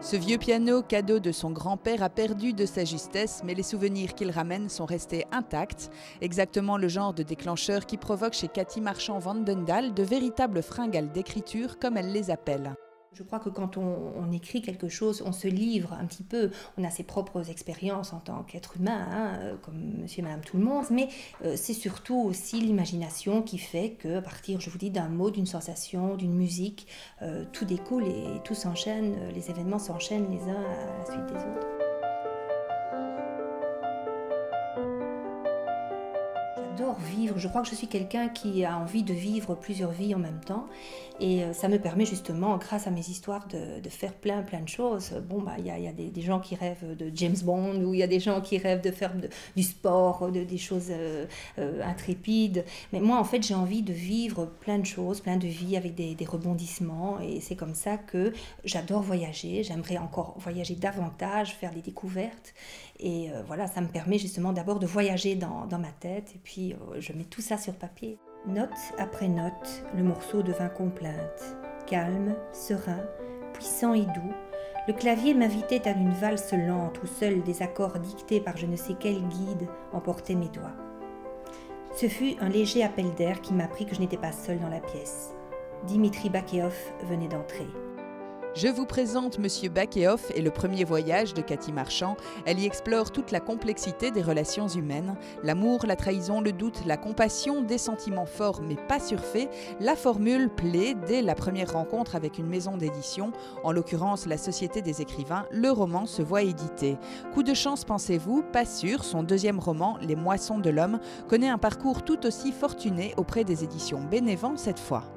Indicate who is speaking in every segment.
Speaker 1: Ce vieux piano, cadeau de son grand-père, a perdu de sa justesse, mais les souvenirs qu'il ramène sont restés intacts. Exactement le genre de déclencheur qui provoque chez Cathy Marchand-Vandendal de véritables fringales d'écriture, comme elle les appelle.
Speaker 2: Je crois que quand on écrit quelque chose, on se livre un petit peu. On a ses propres expériences en tant qu'être humain, comme monsieur et madame tout le monde, mais c'est surtout aussi l'imagination qui fait qu'à partir, je vous dis, d'un mot, d'une sensation, d'une musique, tout découle et tout s'enchaîne, les événements s'enchaînent les uns à la suite des autres. J'adore vivre, je crois que je suis quelqu'un qui a envie de vivre plusieurs vies en même temps et ça me permet justement, grâce à mes histoires, de faire plein de choses. Bon, bah, y a des gens qui rêvent de James Bond, ou il y a des gens qui rêvent de faire du sport, des choses intrépides, mais moi en fait j'ai envie de vivre plein de choses, plein de vies avec des rebondissements, et c'est comme ça que j'adore voyager. J'aimerais encore voyager davantage, faire des découvertes, et voilà, ça me permet justement d'abord de voyager dans ma tête, et puis je mets tout ça sur papier. Note après note, le morceau devint complainte. Calme, serein, puissant et doux, le clavier m'invitait à une valse lente où seuls des accords dictés par je ne sais quel guide emportaient mes doigts. Ce fut un léger appel d'air qui m'apprit que je n'étais pas seule dans la pièce. Dimitri Bakhaïov venait d'entrer.
Speaker 1: Je vous présente Monsieur Bakhaïov et le premier voyage de Cathy Marchand. Elle y explore toute la complexité des relations humaines, l'amour, la trahison, le doute, la compassion, des sentiments forts mais pas surfaits. La formule plaît dès la première rencontre avec une maison d'édition, en l'occurrence la Société des écrivains. Le roman se voit édité. Coup de chance, pensez-vous? Pas sûr. Son deuxième roman, Les Moissons de l'Homme, connaît un parcours tout aussi fortuné auprès des éditions Bénévent cette fois.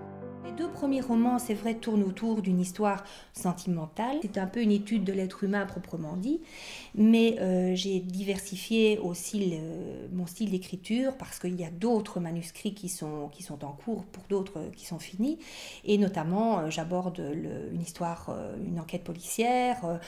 Speaker 2: Les deux premiers romans, c'est vrai, tournent autour d'une histoire sentimentale. C'est un peu une étude de l'être humain proprement dit, mais j'ai diversifié aussi mon style d'écriture parce qu'il y a d'autres manuscrits qui sont en cours, pour d'autres qui sont finis, et notamment j'aborde une histoire, une enquête policière,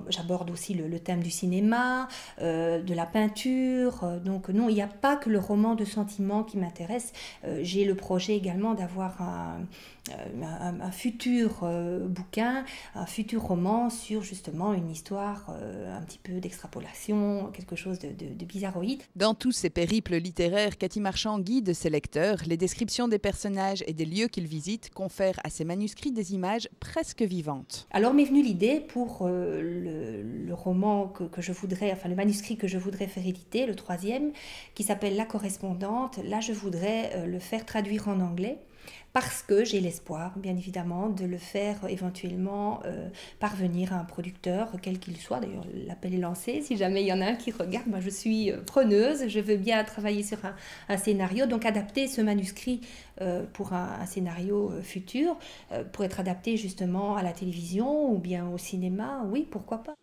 Speaker 2: j'aborde aussi le thème du cinéma, de la peinture, donc non, il n'y a pas que le roman de sentiment qui m'intéresse. J'ai le projet également d'avoir un futur bouquin, un futur roman sur justement une histoire un petit peu d'extrapolation, quelque chose de bizarroïde.
Speaker 1: Dans tous ces périples littéraires, Cathy Marchand guide ses lecteurs. Les descriptions des personnages et des lieux qu'ils visitent confèrent à ses manuscrits des images presque vivantes.
Speaker 2: Alors m'est venue l'idée pour le roman que je voudrais, enfin le manuscrit que je voudrais faire éditer, le troisième, qui s'appelle La Correspondante. Là, je voudrais le faire traduire en anglais, parce que j'ai l'espoir, bien évidemment, de le faire éventuellement parvenir à un producteur, quel qu'il soit. D'ailleurs, l'appel est lancé. Si jamais il y en a un qui regarde, moi je suis preneuse. Je veux bien travailler sur un scénario, donc adapter ce manuscrit pour un scénario futur, pour être adapté justement à la télévision ou bien au cinéma. Oui, pourquoi pas.